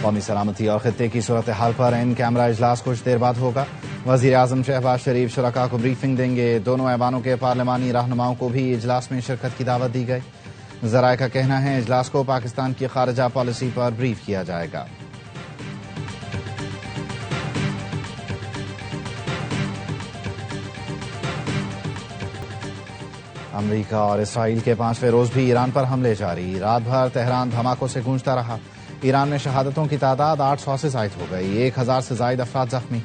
قومی سلامتی اور خطے کی صورتحال پر ان کیمرہ اجلاس کچھ دیر بعد ہوگا۔ وزیر اعظم شہباز شریف شرکاء کو بریفنگ دیں گے۔ دونوں ایوانوں کے پارلیمانی رہنماؤں کو بھی اجلاس میں شرکت کی دعوت دی گئی۔ ذرائع کا کہنا ہے اجلاس کو پاکستان کی خارجہ پالیسی پر بریف کیا جائے گا۔ امریکہ اور اسرائیل کے 5ویں روز بھی ایران پر حملے جاری۔ رات بھر تہران دھماکوں سے گونجتا رہا۔ ایران میں شہادتوں کی تعداد 800 سے زائد ہو گئی۔ 1000 سے زائد افراد زخمی۔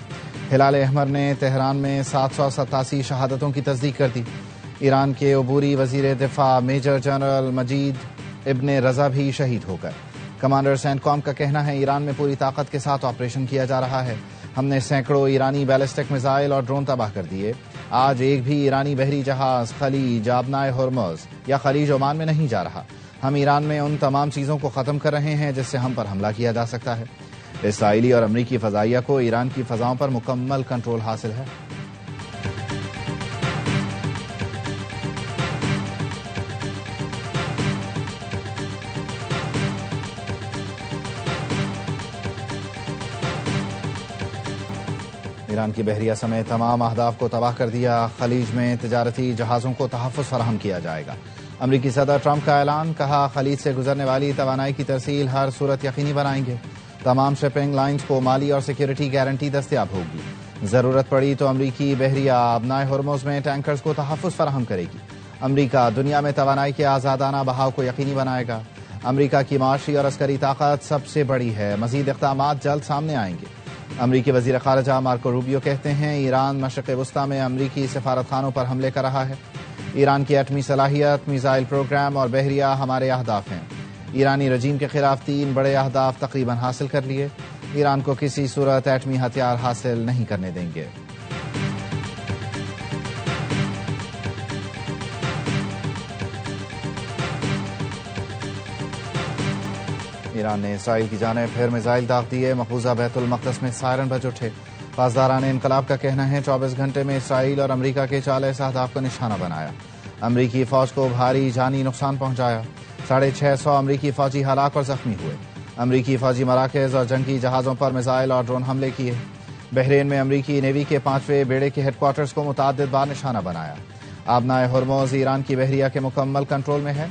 ہلال احمر نے تہران میں 787 شہادتوں کی تصدیق کر دی۔ ایران کے عبوری وزیر دفاع میجر جنرل مجید ابن رضا بھی شہید ہو گئے۔ کمانڈر سینٹکام کا کہنا ہے ایران میں پوری طاقت کے ساتھ آپریشن کیا جا رہا ہے۔ ہم نے سینکڑوں ایرانی بیلسٹک میزائل اور ڈرون تباہ کر دیے۔ آج ایک بھی ایرانی بحری جہاز خلیج آبنائے ہرمز یا خلیج عمان میں نہیں جا رہا۔ ہم ایران میں ان تمام چیزوں کو ختم کر رہے ہیں جس سے ہم پر حملہ کیا جا سکتا ہے۔ اسرائیلی اور امریکی فضائیہ کو ایران کی فضاؤں پر مکمل کنٹرول حاصل ہے۔ ایران کی بحریہ سمیت تمام اہداف کو تباہ کر دیا۔ خلیج میں تجارتی جہازوں کو تحفظ فراہم کیا جائے گا۔ امریکی صدر ٹرمپ کا اعلان، کہا خلیج سے گزرنے والی توانائی کی ترسیل ہر صورت یقینی بنائیں گے۔ تمام شپنگ لائنز کو مالی اور سیکیورٹی گارنٹی دستیاب ہوگی۔ ضرورت پڑی تو امریکی بحریہ آبنائے ہرمز میں ٹینکرز کو تحفظ فراہم کرے گی۔ امریکہ دنیا میں توانائی کے آزادانہ بہاؤ کو یقینی بنائے گا۔ امریکہ کی معاشی اور عسکری طاقت سب سے بڑی ہے۔ مزید اقدامات جلد سامنے آئیں گے۔ امریکی وزیر خارجہ مارکو روبیو کہتے ہیں ایران مشرق وسطی میں امریکی سفارت خانوں پر حملے کر رہا ہے۔ ایران کی ایٹمی صلاحیت، میزائل پروگرام اور بحریہ ہمارے اہداف ہیں۔ ایرانی رجیم کے خلاف 3 بڑے اہداف تقریباً حاصل کر لیے۔ ایران کو کسی صورت ایٹمی ہتھیار حاصل نہیں کرنے دیں گے۔ ایران نے اسرائیل کی جانب پھر میزائل داغ دیے۔ مقبوضہ بیت المقدس میں سائرن بج اٹھے۔ پاسداران انقلاب کا کہنا ہے 24 گھنٹے میں اسرائیل اور امریکہ کے 40 اہداف کو نشانہ بنایا۔ امریکی فوج کو بھاری جانی نقصان پہنچایا۔ 650 امریکی فوجی ہلاک اور زخمی ہوئے۔ امریکی فوجی مراکز اور جنگی جہازوں پر میزائل اور ڈرون حملے کیے۔ بحرین میں امریکی نیوی کے 5ویں بیڑے کے ہیڈ کوارٹرز کو متعدد بار نشانہ بنایا۔ آبنائے ہرمز ایران کی بحریہ کے مکمل کنٹرول میں ہے۔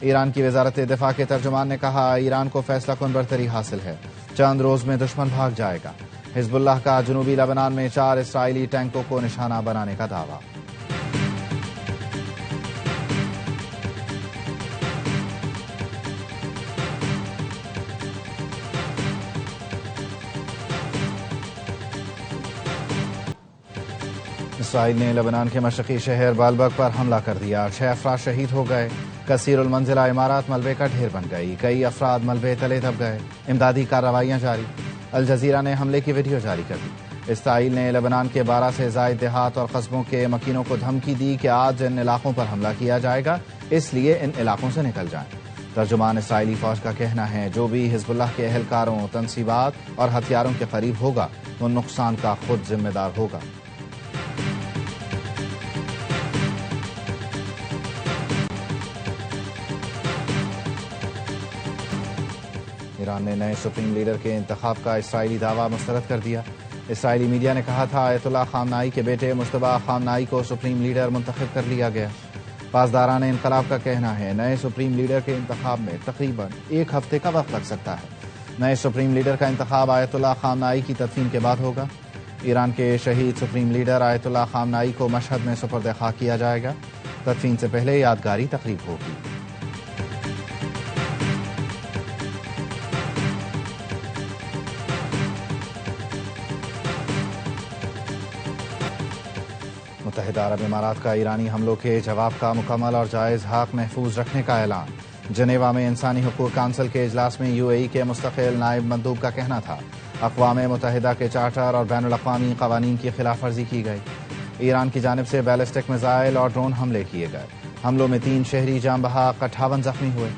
ایران کی وزارت دفاع کے ترجمان نے کہا ایران کو فیصلہ کن برتری حاصل ہے۔ چند روز میں دشمن بھاگ جائے گا۔ حزب اللہ کا جنوبی لبنان میں 4 اسرائیلی ٹینکوں کو نشانہ بنانے کا دعویٰ۔ اسرائیل نے لبنان کے مشرقی شہر بالبک پر حملہ کر دیا۔ 6 افراد شہید ہو گئے۔ کثیر المنزلہ عمارات ملبے کا ڈھیر بن گئی۔ کئی افراد ملبے تلے دب گئے۔ امدادی کارروائیاں جاری۔ الجزیرہ نے حملے کی ویڈیو جاری کر دی۔ اسرائیل نے لبنان کے 12 سے زائد دیہات اور قصبوں کے مکینوں کو دھمکی دی کہ آج ان علاقوں پر حملہ کیا جائے گا، اس لیے ان علاقوں سے نکل جائیں۔ ترجمان اسرائیلی فوج کا کہنا ہے جو بھی حزب اللہ کے اہلکاروں، تنصیبات اور ہتھیاروں کے قریب ہوگا وہ نقصان کا خود ذمہ دار ہوگا۔ ایران نے نئے سپریم لیڈر کے انتخاب کا اسرائیلی دعویٰ مسترد کر دیا۔ اسرائیلی میڈیا نے کہا تھا آیت اللہ خامنائی کے بیٹے مجتبیٰ خامنائی کو سپریم لیڈر منتخب کر لیا گیا۔ پاسداران انقلاب کا کہنا ہے نئے سپریم لیڈر کے انتخاب میں تقریباً 1 ہفتے کا وقت لگ سکتا ہے۔ نئے سپریم لیڈر کا انتخاب آیت اللہ خامنائی کی تدفین کے بعد ہوگا۔ ایران کے شہید سپریم لیڈر آیت اللہ خامنائی کو مشہد میں سپرد خاک کیا جائے گا۔ تدفین سے پہلے یادگاری تقریب ہوگی۔ متحدہ عرب امارات کا ایرانی حملوں کے جواب کا مکمل اور جائز حق محفوظ رکھنے کا اعلان۔ جنیوا میں انسانی حقوق کونسل کے اجلاس میں UAE کے مستقل نائب مندوب کا کہنا تھا اقوام متحدہ کے چارٹر اور بین الاقوامی قوانین کی خلاف ورزی کی گئی۔ ایران کی جانب سے بیلسٹک میزائل اور ڈرون حملے کیے گئے۔ حملوں میں 3 شہری جاں بحق 58 زخمی ہوئے۔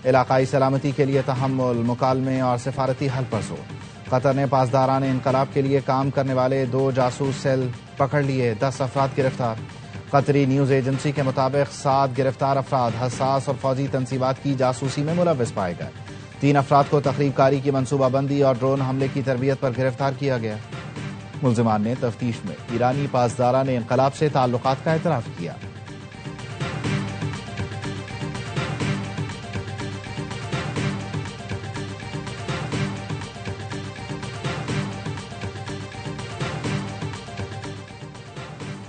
علاقائی سلامتی کے لیے تحمل، مکالمے اور سفارتی حل پر زور۔ قطر نے پاسداران انقلاب کے لیے کام کرنے والے 2 جاسوس سیل پکڑ لیے، 10 افراد گرفتار۔ قطری نیوز ایجنسی کے مطابق 7 گرفتار افراد حساس اور فوجی تنصیبات کی جاسوسی میں ملوث پائے گئے۔ 3 افراد کو تخریب کاری کی منصوبہ بندی اور ڈرون حملے کی تربیت پر گرفتار کیا گیا۔ ملزمان نے تفتیش میں ایرانی پاسداران انقلاب سے تعلقات کا اعتراف کیا۔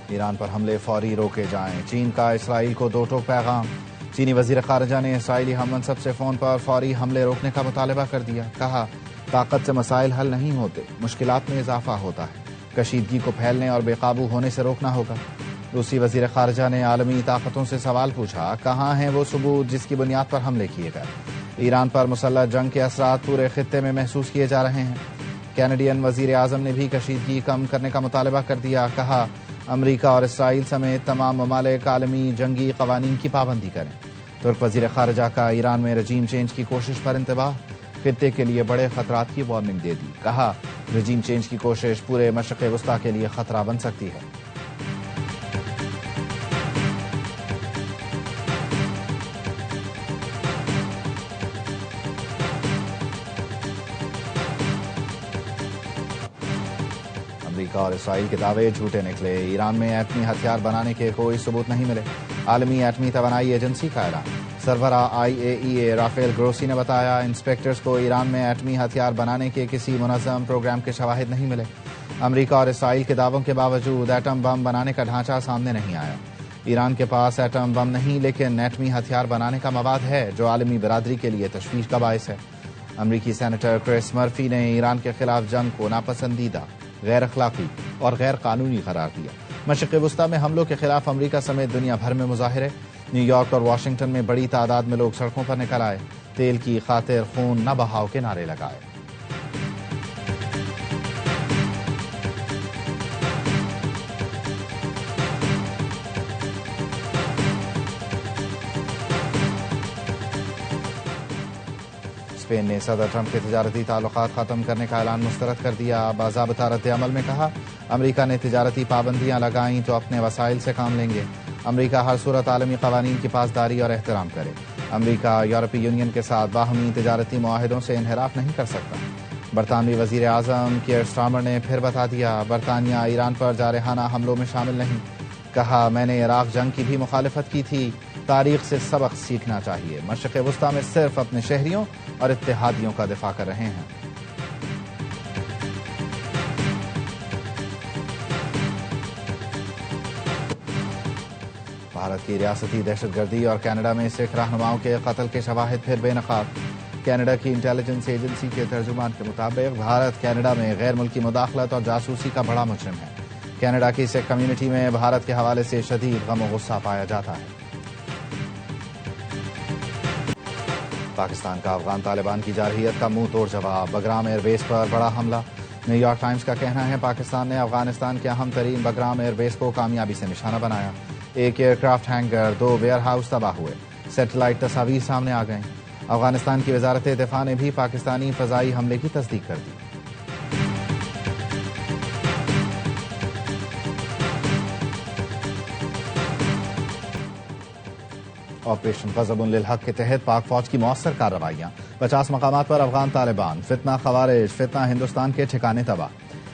ایران پر حملے فوری روکے جائیں، چین کا اسرائیل کو دو ٹوک پیغام۔ چینی وزیر خارجہ نے اسرائیلی ہم منصب سے فون پر فوری حملے روکنے کا مطالبہ کر دیا۔ کہا، طاقت سے مسائل حل نہیں ہوتے، مشکلات میں اضافہ ہوتا ہے، کشیدگی کو پھیلنے اور بے قابو ہونے سے روکنا ہوگا۔ روسی وزیر خارجہ نے عالمی طاقتوں سے سوال پوچھا، کہاں ہیں وہ ثبوت جس کی بنیاد پر حملے کیے گئے؟ ایران پر مسلح جنگ کے اثرات پورے خطے میں محسوس کیے جا رہے ہیں۔ کینیڈین وزیر اعظم نے بھی کشیدگی کم کرنے کا مطالبہ کر دیا۔ کہا، امریکہ اور اسرائیل سمیت تمام ممالک عالمی جنگی قوانین کی پابندی کریں۔ ترک وزیر خارجہ کا ایران میں رجیم چینج کی کوشش پر انتباہ، خطے کے لیے بڑے خطرات کی وارننگ دے دی۔ کہا، رجیم چینج کی کوشش پورے مشرق وسطی کے لیے خطرہ بن سکتی ہے۔ امریکہ اور اسرائیل کے دعوے جھوٹے نکلے، ایران میں ایٹمی ہتھیار بنانے کے کوئی ثبوت نہیں ملے۔ عالمی ایٹمی توانائی ایجنسی کا اعلان۔ سربراہ IAEA رافیل گروسی نے بتایا، انسپیکٹرز کو ایران میں ایٹمی ہتھیار بنانے کے کسی منظم پروگرام کے شواہد نہیں ملے۔ امریکہ اور اسرائیل کے دعووں کے باوجود ایٹم بم بنانے کا ڈھانچہ سامنے نہیں آیا۔ ایران کے پاس ایٹم بم نہیں لیکن ایٹمی ہتھیار بنانے کا مواد ہے جو عالمی برادری کے لیے تشویش کا باعث ہے۔ امریکی سینیٹر کرس مرفی نے ایران کے خلاف جنگ کو ناپسندیدہ، غیر اخلاقی اور غیر قانونی قرار دیا۔ مشرق وسطی میں حملوں کے خلاف امریکہ سمیت دنیا بھر میں مظاہرے، نیو یارک اور واشنگٹن میں بڑی تعداد میں لوگ سڑکوں پر نکل آئے، تیل کی خاطر خون نہ بہاؤ کے نعرے لگائے۔ اسپین نے صدر ٹرمپ کے تجارتی تعلقات ختم کرنے کا اعلان مسترد کر دیا۔ باضابطہ رد عمل میں کہا، امریکہ نے تجارتی پابندیاں لگائیں تو اپنے وسائل سے کام لیں گے۔ امریکہ ہر صورت عالمی قوانین کی پاسداری اور احترام کرے۔ امریکہ یورپی یونین کے ساتھ باہمی تجارتی معاہدوں سے انحراف نہیں کر سکتا۔ برطانوی وزیر اعظم کیئر سٹارمر نے پھر بتا دیا، برطانیہ ایران پر جارحانہ حملوں میں شامل نہیں۔ کہا، میں نے عراق جنگ کی بھی مخالفت کی تھی، تاریخ سے سبق سیکھنا چاہیے۔ مشرق وسطی میں صرف اپنے شہریوں اور اتحادیوں کا دفاع کر رہے ہیں۔ بھارت کی ریاستی دہشت گردی اور کینیڈا میں سکھ رہنماؤں کے قتل کے شواہد پھر بے نقاب۔ کینیڈا کی انٹیلیجنس ایجنسی کے ترجمان کے مطابق بھارت کینیڈا میں غیر ملکی مداخلت اور جاسوسی کا بڑا مجرم ہے۔ کینیڈا کی سکھ کمیونٹی میں بھارت کے حوالے سے شدید غم و غصہ پایا جاتا ہے۔ پاکستان کا افغان طالبان کی جارحیت کا منہ توڑ جواب، بگرام ایئر بیس پر بڑا حملہ۔ نیو یارک ٹائمز کا کہنا ہے، پاکستان نے افغانستان کے اہم ترین بگرام ایئر بیس کو کامیابی سے نشانہ بنایا۔ ایک aircraft hangar, 2 warehouse تباہ ہوئے، سیٹلائٹ تصاویر سامنے آ گئیں۔ افغانستان کی وزارت دفاع نے بھی پاکستانی فضائی حملے کی تصدیق کر دی۔ آپریشن غضب للحق کے تحت پاک فوج کی مؤثر کارروائیاں، 50 مقامات پر افغان طالبان، فتنہ خوارج، فتنہ ہندوستان کے ٹھکانے تباہ۔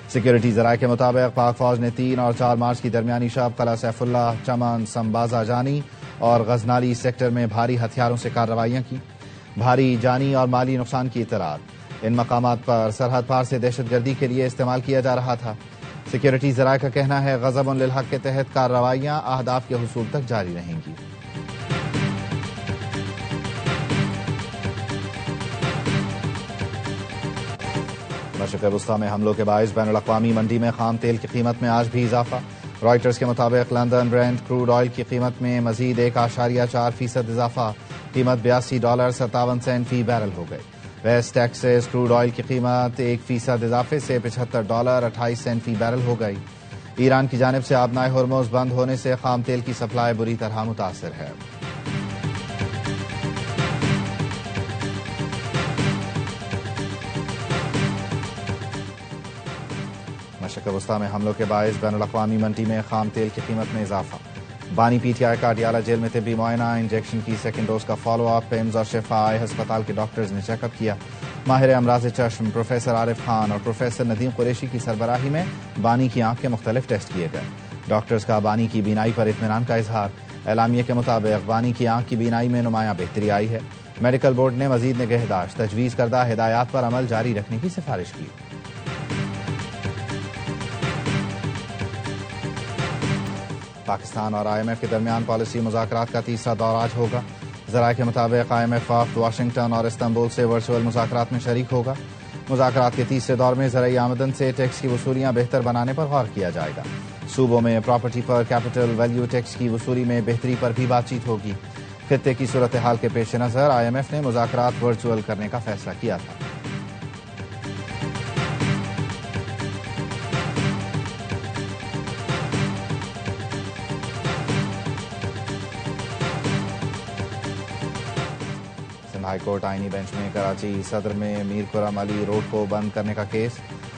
سیکیورٹی ذرائع کے مطابق پاک فوج نے 3 اور 4 مارچ کی درمیانی شب قلعہ سیف اللہ، چمن، سمبازا جانی اور غزنالی سیکٹر میں بھاری ہتھیاروں سے کارروائیاں کی۔ بھاری جانی اور مالی نقصان کی اطلاعات، ان مقامات پر سرحد پار سے دہشت گردی کے لیے استعمال کیا جا رہا تھا۔ سیکیورٹی ذرائع کا کہنا ہے، غضب للحق کے تحت کارروائیاں اہداف کے حصول تک جاری رہیں گی۔ مشرق وسطی میں حملوں کے باعث بین الاقوامی منڈی میں خام تیل کی قیمت میں آج بھی اضافہ۔ رائٹرز کے مطابق لندن برینٹ کروڈ آئل کی قیمت میں مزید 1.4% اضافہ، قیمت $82.57 فی بیرل ہو گئی۔ ویسٹ ٹیکساس کروڈ آئل کی قیمت 1% اضافے سے $75.28 فی بیرل ہو گئی۔ ایران کی جانب سے آبنائے ہرمز بند ہونے سے خام تیل کی سپلائی بری طرح متاثر ہے۔ مشرق وسطی میں حملوں کے باعث بین الاقوامی منڈی میں خام تیل کی قیمت میں اضافہ۔ بانی پی ٹی آئی کا اڈیالہ جیل میں طبی معائنہ، انجیکشن کی سیکنڈ ڈوز کا فالو اپ، پیمز اور شفا ہسپتال کے ڈاکٹرز نے چیک اپ کیا۔ ماہر امراض چشم پروفیسر عارف خان اور پروفیسر ندیم قریشی کی سربراہی میں بانی کی آنکھ کے مختلف ٹیسٹ کیے گئے۔ ڈاکٹرز کا بانی کی بینائی پر اطمینان کا اظہار۔ اعلامیے کے مطابق بانی کی آنکھ کی بینائی میں نمایاں بہتری آئی ہے۔ میڈیکل بورڈ نے مزید نگہداشت تجویز کردہ ہدایات پر عمل جاری رکھنے کی سفارش کی۔ پاکستان اور آئی ایم ایف کے درمیان پالیسی مذاکرات کا تیسرا دور آج ہوگا۔ ذرائع کے مطابق آئی ایم ایف وفد واشنگٹن اور استنبول سے ورچوئل مذاکرات میں شریک ہوگا۔ مذاکرات کے تیسرے دور میں زرعی آمدن سے ٹیکس کی وصولیاں بہتر بنانے پر غور کیا جائے گا۔ صوبوں میں پراپرٹی پر کیپٹل ویلیو ٹیکس کی وصولی میں بہتری پر بھی بات چیت ہوگی۔ خطے کی صورتحال کے پیش نظر آئی ایم ایف نے مذاکرات ورچوئل کرنے کا فیصلہ کیا تھا۔ ہائی کورٹ آئینی بینچ میں کراچی صدر میں میر کرم علی روڈ کو بند کرنے کا کیس۔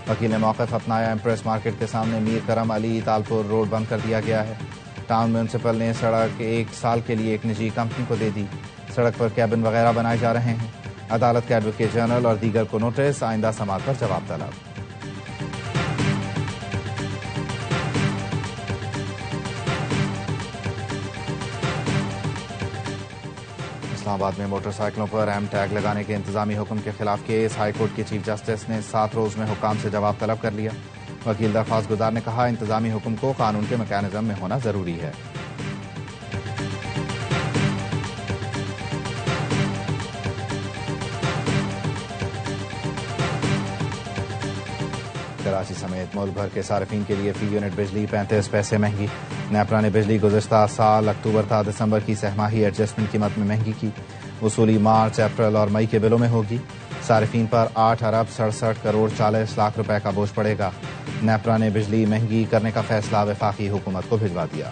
وکیل نے موقف اپنایا۔ امپریس مارکیٹ کے سامنے میر کرم علی تالپور روڈ بند کر دیا گیا ہے۔ ٹاؤن میونسپل نے سڑک 1 سال کے لیے ایک نجی کمپنی کو دے دی۔ سڑک پر کیبن وغیرہ بنائے جا رہے ہیں۔ عدالت کے ایڈوکیٹ جنرل اور دیگر کو نوٹس، آئندہ سماعت پر جواب طلب۔ اسلام آباد میں موٹر سائیکلوں پر ایم ٹیگ لگانے کے انتظامی حکم کے خلاف کیس۔ ہائی کورٹ کے چیف جسٹس نے 7 روز میں حکام سے جواب طلب کر لیا۔ وکیل درخواست گزار نے کہا انتظامی حکم کو قانون کے میکانزم میں ہونا ضروری ہے۔ کراچی سمیت ملک بھر کے صارفین کے لیے فی یونٹ بجلی 35 پیسے مہنگی۔ نیپرا نے بجلی گزشتہ سال اکتوبر تا دسمبر کی سہ ماہی ایڈجسٹمنٹ قیمت میں مہنگی کی۔ وصولی مارچ، اپریل اور مئی کے بلوں میں ہوگی۔ صارفین پر 8 ارب 67 کروڑ 40 لاکھ روپے کا بوجھ پڑے گا۔ نیپرا نے بجلی مہنگی کرنے کا فیصلہ وفاقی حکومت کو بھجوا دیا۔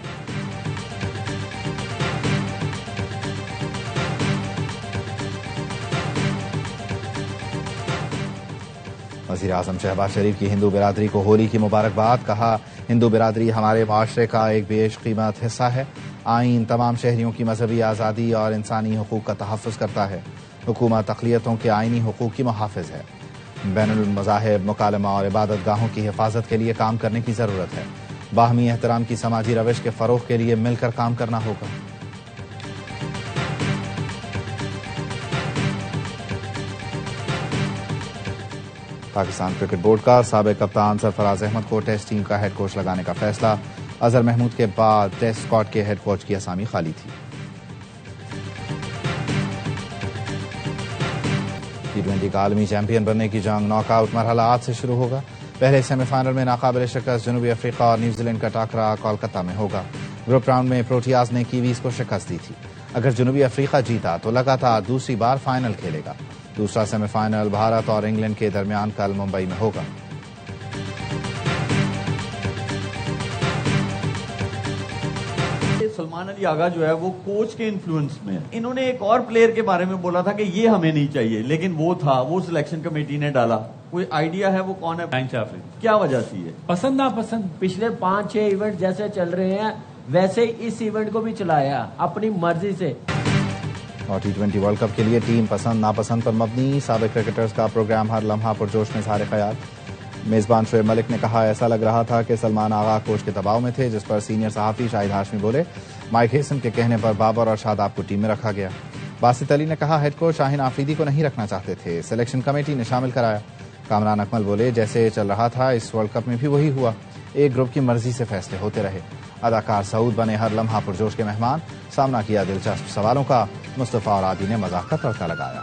وزیر اعظم شہباز شریف کی ہندو برادری کو ہولی کی مبارکباد۔ کہا ہندو برادری ہمارے معاشرے کا ایک بیش قیمت حصہ ہے۔ آئین تمام شہریوں کی مذہبی آزادی اور انسانی حقوق کا تحفظ کرتا ہے۔ حکومت اقلیتوں کے آئینی حقوق کی محافظ ہے۔ بین المذاہب مکالمہ اور عبادت گاہوں کی حفاظت کے لیے کام کرنے کی ضرورت ہے۔ باہمی احترام کی سماجی روش کے فروغ کے لیے مل کر کام کرنا ہوگا۔ پاکستان کرکٹ بورڈ کا سابق کپتان سرفراز احمد کو ٹیسٹ ٹیم کا ہیڈ کوچ لگانے کا فیصلہ۔ اظہر محمود کے بعد ٹیسٹ اسکواڈ کے ہیڈ کوچ کی اسامی خالی تھی۔ T20 کا عالمی چیمپئن بننے کی جنگ ناک آؤٹ مرحلہ آج سے شروع ہوگا۔ پہلے سیمی فائنل میں ناقابل شکست جنوبی افریقہ اور نیوزی لینڈ کا ٹاکرا کولکتہ میں ہوگا۔ گروپ راؤنڈ میں پروٹیاز نے کیویز کو شکست دی تھی۔ اگر جنوبی افریقہ جیتا تو لگاتار دوسری بار فائنل کھیلے گا۔ دوسرا سیمی فائنل بھارت اور انگلینڈ کے درمیان کل ممبئی میں ہوگا۔ سلمان علی آغا جو ہے وہ کوچ کے انفلوئنس میں ہے۔ انہوں نے ایک اور پلیئر کے بارے میں بولا تھا کہ یہ ہمیں نہیں چاہیے، لیکن وہ تھا، وہ سلیکشن کمیٹی نے ڈالا۔ کوئی آئیڈیا ہے وہ کون ہے؟ کیا وجہ تھی ہے؟ پسند ناپسند۔ پچھلے 5-6 ایونٹ جیسے چل رہے ہیں ویسے اس ایونٹ کو بھی چلایا اپنی مرضی سے۔ اور T20 ورلڈ کپ کے لیے ٹیم پسند ناپسند پر مبنی۔ سابق کرکٹرز کا پروگرام ہر لمحہ پرجوش میں اظہار خیال۔ میزبان شعیب ملک نے کہا ایسا لگ رہا تھا کہ سلمان آغا کوچ کے دباؤ میں تھے، جس پر سینئر صحافی شاہد ہاشمی بولے مائک ہیسن کے کہنے پر بابر اور شاداب کو ٹیم میں رکھا گیا۔ باسط علی نے کہا ہیڈ کوچ شاہین آفریدی کو نہیں رکھنا چاہتے تھے، سلیکشن کمیٹی نے شامل کرایا۔ کامران اکمل بولے جیسے چل رہا تھا اس ورلڈ کپ میں بھی وہی ہوا، ایک گروپ کی مرضی سے فیصلے ہوتے رہے۔ اداکار سعود بنے ہر لمحہ پرجوش کے مہمان، سامنا کیا دلچسپ سوالوں کا، مصطفیٰ اور عادی نے مذاق کا تڑکا لگایا۔